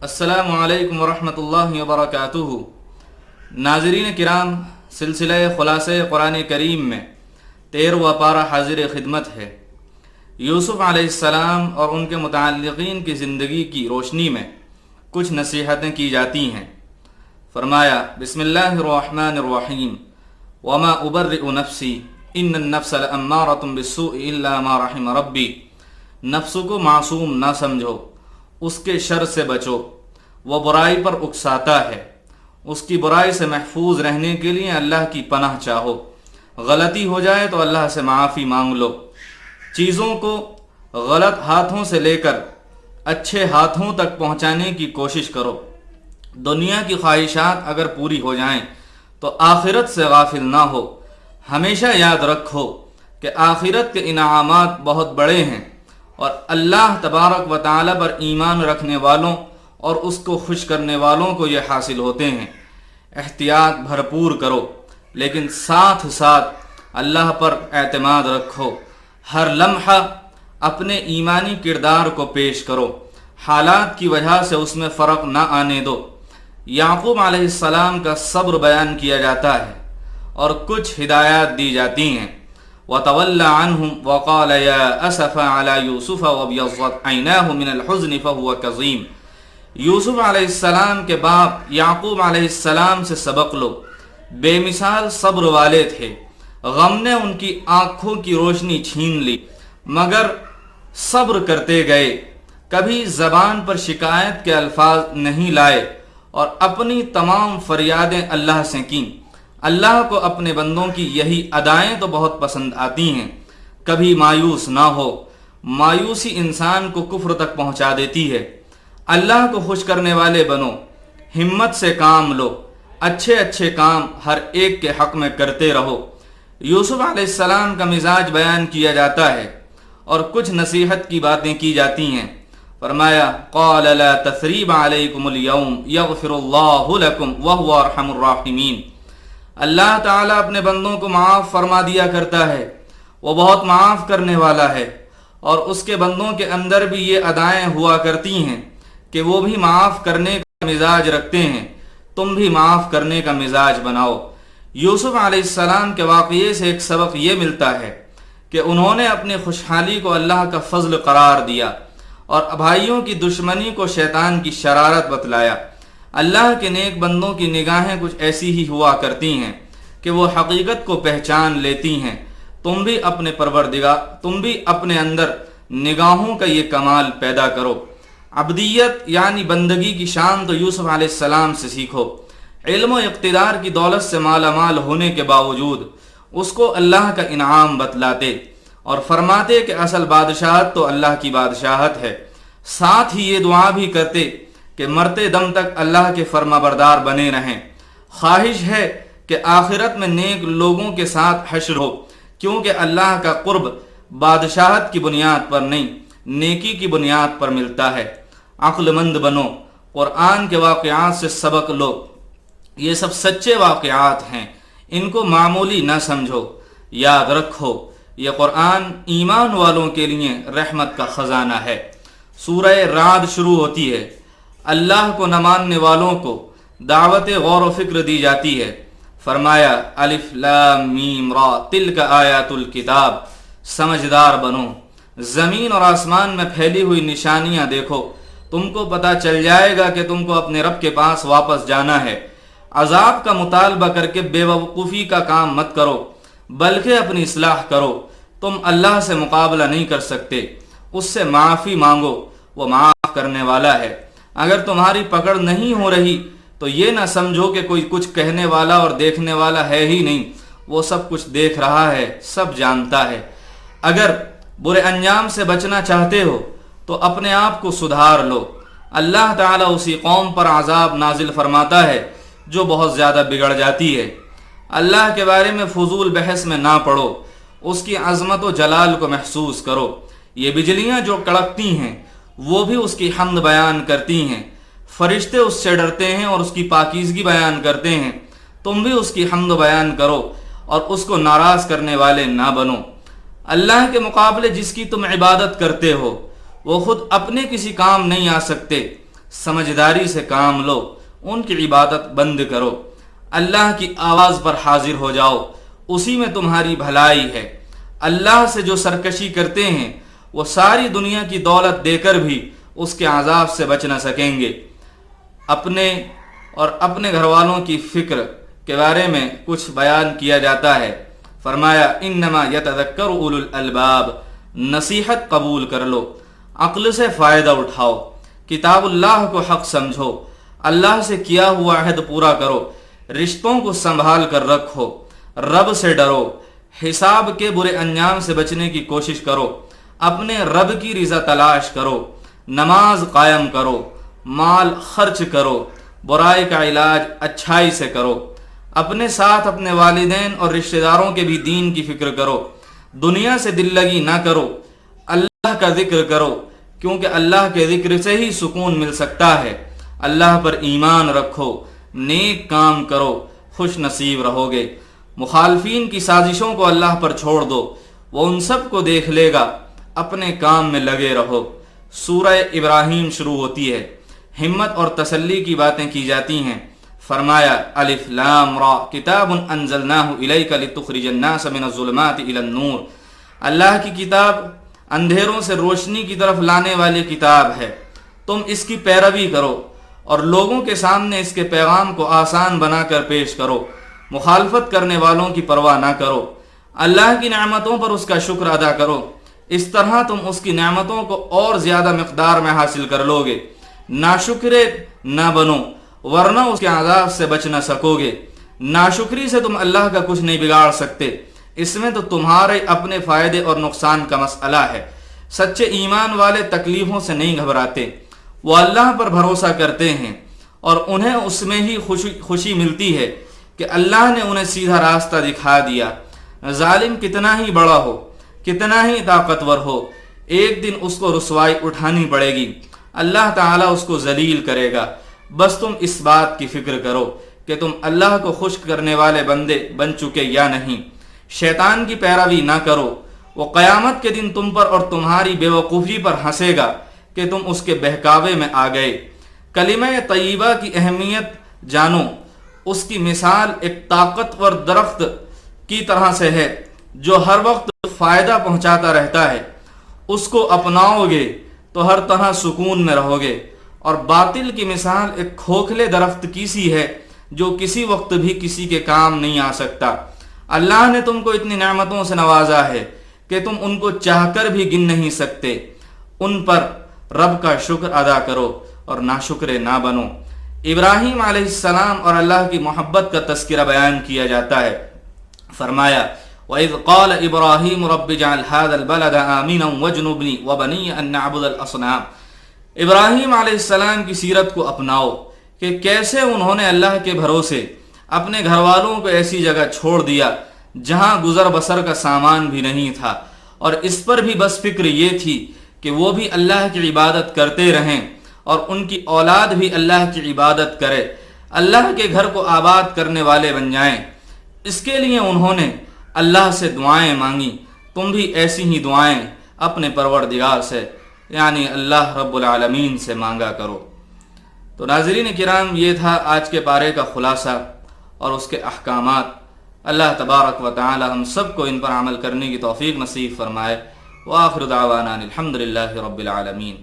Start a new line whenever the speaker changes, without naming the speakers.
السلام علیکم ورحمۃ اللہ وبرکاتہ۔ ناظرین کرام، سلسلہ خلاصہ قرآن کریم میں 13واں پارہ حاضر خدمت ہے۔ یوسف علیہ السلام اور ان کے متعلقین کی زندگی کی روشنی میں کچھ نصیحتیں کی جاتی ہیں۔ فرمایا بسم اللہ الرحمن الرحیم وما ابرئ نفسی ان النفس لامارۃ بالسوء الا ما رحم ربی۔ نفس کو معصوم نہ سمجھو، اس کے شر سے بچو، وہ برائی پر اکساتا ہے۔ اس کی برائی سے محفوظ رہنے کے لیے اللہ کی پناہ چاہو۔ غلطی ہو جائے تو اللہ سے معافی مانگ لو۔ چیزوں کو غلط ہاتھوں سے لے کر اچھے ہاتھوں تک پہنچانے کی کوشش کرو۔ دنیا کی خواہشات اگر پوری ہو جائیں تو آخرت سے غافل نہ ہو۔ ہمیشہ یاد رکھو کہ آخرت کے انعامات بہت بڑے ہیں اور اللہ تبارک و تعالی پر ایمان رکھنے والوں اور اس کو خوش کرنے والوں کو یہ حاصل ہوتے ہیں۔ احتیاط بھرپور کرو، لیکن ساتھ ساتھ اللہ پر اعتماد رکھو۔ ہر لمحہ اپنے ایمانی کردار کو پیش کرو، حالات کی وجہ سے اس میں فرق نہ آنے دو۔ یعقوب علیہ السلام کا صبر بیان کیا جاتا ہے اور کچھ ہدایات دی جاتی ہیں۔ وَتَوَلَّى عَنْهُمْ وَقَالَ يَا أَسَفَ عَلَى يُوسُفَ وَابْيَضَّتْ عَيْنَاهُ مِنَ الْحُزْنِ فَهُوَ كَظِيمٌ۔ یوسف علیہ السلام کے باپ یعقوب علیہ السلام سے سبق لو۔ بے مثال صبر والے تھے۔ غم نے ان کی آنکھوں کی روشنی چھین لی، مگر صبر کرتے گئے۔ کبھی زبان پر شکایت کے الفاظ نہیں لائے اور اپنی تمام فریادیں اللہ سے کیں۔ اللہ کو اپنے بندوں کی یہی ادائیں تو بہت پسند آتی ہیں۔ کبھی مایوس نہ ہو، مایوسی انسان کو کفر تک پہنچا دیتی ہے۔ اللہ کو خوش کرنے والے بنو، ہمت سے کام لو، اچھے اچھے کام ہر ایک کے حق میں کرتے رہو۔ یوسف علیہ السلام کا مزاج بیان کیا جاتا ہے اور کچھ نصیحت کی باتیں کی جاتی ہیں۔ فرمایا قال لا تثریب علیکم اليوم یغفر اللہ لکم وہو ارحم الراحمین۔ اللہ تعالیٰ اپنے بندوں کو معاف فرما دیا کرتا ہے، وہ بہت معاف کرنے والا ہے، اور اس کے بندوں کے اندر بھی یہ ادائیں ہوا کرتی ہیں کہ وہ بھی معاف کرنے کا مزاج رکھتے ہیں۔ تم بھی معاف کرنے کا مزاج بناؤ۔ یوسف علیہ السلام کے واقعے سے ایک سبق یہ ملتا ہے کہ انہوں نے اپنی خوشحالی کو اللہ کا فضل قرار دیا اور بھائیوں کی دشمنی کو شیطان کی شرارت بتلایا۔ اللہ کے نیک بندوں کی نگاہیں کچھ ایسی ہی ہوا کرتی ہیں کہ وہ حقیقت کو پہچان لیتی ہیں۔ تم بھی اپنے اندر نگاہوں کا یہ کمال پیدا کرو۔ عبدیت یعنی بندگی کی شان تو یوسف علیہ السلام سے سیکھو۔ علم و اقتدار کی دولت سے مالا مال ہونے کے باوجود اس کو اللہ کا انعام بتلاتے اور فرماتے کہ اصل بادشاہت تو اللہ کی بادشاہت ہے۔ ساتھ ہی یہ دعا بھی کرتے کہ مرتے دم تک اللہ کے فرما بردار بنے رہیں۔ خواہش ہے کہ آخرت میں نیک لوگوں کے ساتھ حشر ہو، کیونکہ اللہ کا قرب بادشاہت کی بنیاد پر نہیں، نیکی کی بنیاد پر ملتا ہے۔ عقل مند بنو، قرآن کے واقعات سے سبق لو۔ یہ سب سچے واقعات ہیں، ان کو معمولی نہ سمجھو۔ یاد رکھو یہ قرآن ایمان والوں کے لیے رحمت کا خزانہ ہے۔ سورہ رعد شروع ہوتی ہے۔ اللہ کو نہ ماننے والوں کو دعوت غور و فکر دی جاتی ہے۔ فرمایا الف لام میم را تلک آیات الکتاب۔ سمجھدار بنو، زمین اور آسمان میں پھیلی ہوئی نشانیاں دیکھو، تم کو پتہ چل جائے گا کہ تم کو اپنے رب کے پاس واپس جانا ہے۔ عذاب کا مطالبہ کر کے بے وقوفی کا کام مت کرو، بلکہ اپنی اصلاح کرو۔ تم اللہ سے مقابلہ نہیں کر سکتے، اس سے معافی مانگو، وہ معاف کرنے والا ہے۔ اگر تمہاری پکڑ نہیں ہو رہی تو یہ نہ سمجھو کہ کوئی کچھ کہنے والا اور دیکھنے والا ہے ہی نہیں، وہ سب کچھ دیکھ رہا ہے، سب جانتا ہے۔ اگر برے انجام سے بچنا چاہتے ہو تو اپنے آپ کو سدھار لو۔ اللہ تعالیٰ اسی قوم پر عذاب نازل فرماتا ہے جو بہت زیادہ بگڑ جاتی ہے۔ اللہ کے بارے میں فضول بحث میں نہ پڑو، اس کی عظمت و جلال کو محسوس کرو۔ یہ بجلیاں جو کڑکتی ہیں وہ بھی اس کی حمد بیان کرتی ہیں، فرشتے اس سے ڈرتے ہیں اور اس کی پاکیزگی بیان کرتے ہیں۔ تم بھی اس کی حمد بیان کرو اور اس کو ناراض کرنے والے نہ بنو۔ اللہ کے مقابلے جس کی تم عبادت کرتے ہو وہ خود اپنے کسی کام نہیں آ سکتے، سمجھداری سے کام لو، ان کی عبادت بند کرو، اللہ کی آواز پر حاضر ہو جاؤ، اسی میں تمہاری بھلائی ہے۔ اللہ سے جو سرکشی کرتے ہیں وہ ساری دنیا کی دولت دے کر بھی اس کے عذاب سے بچ نہ سکیں گے۔ اپنے اور اپنے گھر والوں کی فکر کے بارے میں کچھ بیان کیا جاتا ہے۔ فرمایا انما یتذکر اولو الالباب، نصیحت قبول کر لو، عقل سے فائدہ اٹھاؤ، کتاب اللہ کو حق سمجھو، اللہ سے کیا ہوا عہد پورا کرو، رشتوں کو سنبھال کر رکھو، رب سے ڈرو، حساب کے برے انجام سے بچنے کی کوشش کرو، اپنے رب کی رضا تلاش کرو، نماز قائم کرو، مال خرچ کرو، برائی کا علاج اچھائی سے کرو، اپنے ساتھ اپنے والدین اور رشتہ داروں کے بھی دین کی فکر کرو، دنیا سے دل لگی نہ کرو، اللہ کا ذکر کرو، کیونکہ اللہ کے ذکر سے ہی سکون مل سکتا ہے، اللہ پر ایمان رکھو، نیک کام کرو، خوش نصیب رہو گے، مخالفین کی سازشوں کو اللہ پر چھوڑ دو، وہ ان سب کو دیکھ لے گا، اپنے کام میں لگے رہو۔ سورہ ابراہیم شروع ہوتی ہے، ہمت اور تسلی کی باتیں کی جاتی ہیں۔ فرمایا الف لام را کتاب انزلناہ الیک لتخرج الناس من الظلمات الی النور، اللہ کی کتاب اندھیروں سے روشنی کی طرف لانے والی کتاب ہے، تم اس کی پیروی کرو اور لوگوں کے سامنے اس کے پیغام کو آسان بنا کر پیش کرو، مخالفت کرنے والوں کی پرواہ نہ کرو، اللہ کی نعمتوں پر اس کا شکر ادا کرو، اس طرح تم اس کی نعمتوں کو اور زیادہ مقدار میں حاصل کر لو گے، ناشکرے نہ بنو ورنہ اس کے عذاب سے بچ نہ سکو گے۔ ناشکری سے تم اللہ کا کچھ نہیں بگاڑ سکتے، اس میں تو تمہارے اپنے فائدے اور نقصان کا مسئلہ ہے۔ سچے ایمان والے تکلیفوں سے نہیں گھبراتے، وہ اللہ پر بھروسہ کرتے ہیں اور انہیں اس میں ہی خوشی ملتی ہے کہ اللہ نے انہیں سیدھا راستہ دکھا دیا۔ ظالم کتنا ہی بڑا ہو، کتنا ہی طاقتور ہو، ایک دن اس کو رسوائی اٹھانی پڑے گی، اللہ تعالیٰ اس کو ذلیل کرے گا۔ بس تم اس بات کی فکر کرو کہ تم اللہ کو خوش کرنے والے بندے بن چکے یا نہیں۔ شیطان کی پیروی نہ کرو، وہ قیامت کے دن تم پر اور تمہاری بے وقوفی پر ہنسے گا کہ تم اس کے بہکاوے میں آ گئے۔ کلمہ طیبہ کی اہمیت جانو، اس کی مثال ایک طاقتور درخت کی طرح سے ہے جو ہر وقت فائدہ پہنچاتا رہتا ہے، اس کو اپناؤ گے تو ہر طرح سکون میں رہو گے، اور باطل کی مثال ایک کھوکھلے درخت کی سی ہے جو کسی وقت بھی کسی کے کام نہیں آ سکتا۔ اللہ نے تم کو اتنی نعمتوں سے نوازا ہے کہ تم ان کو چاہ کر بھی گن نہیں سکتے، ان پر رب کا شکر ادا کرو اور ناشکرے نہ بنو۔ ابراہیم علیہ السلام اور اللہ کی محبت کا تذکرہ بیان کیا جاتا ہے۔ فرمایا وَإِذْ قَالَ إِبْرَاهِيمُ رَبِّ اجْعَلْ هَذَا الْبَلَدَ آمِنًا وَاجْنُبْنِي وَبَنِيَّ أَن نَّعْبُدَ الْأَصْنَامَ۔ ابراہیم علیہ السلام کی سیرت کو اپناؤ کہ کیسے انہوں نے اللہ کے بھروسے اپنے گھر والوں کو ایسی جگہ چھوڑ دیا جہاں گزر بسر کا سامان بھی نہیں تھا، اور اس پر بھی بس فکر یہ تھی کہ وہ بھی اللہ کی عبادت کرتے رہیں اور ان کی اولاد بھی اللہ کی عبادت کرے، اللہ کے گھر کو آباد کرنے والے بن جائیں۔ اس کے لیے انہوں نے اللہ سے دعائیں مانگی، تم بھی ایسی ہی دعائیں اپنے پروردگار سے یعنی اللہ رب العالمین سے مانگا کرو۔ تو ناظرین کرام، یہ تھا آج کے پارے کا خلاصہ اور اس کے احکامات۔ اللہ تبارک و تعالی ہم سب کو ان پر عمل کرنے کی توفیق نصیب فرمائے۔ وآخر دعوانا الحمدللہ رب العالمین۔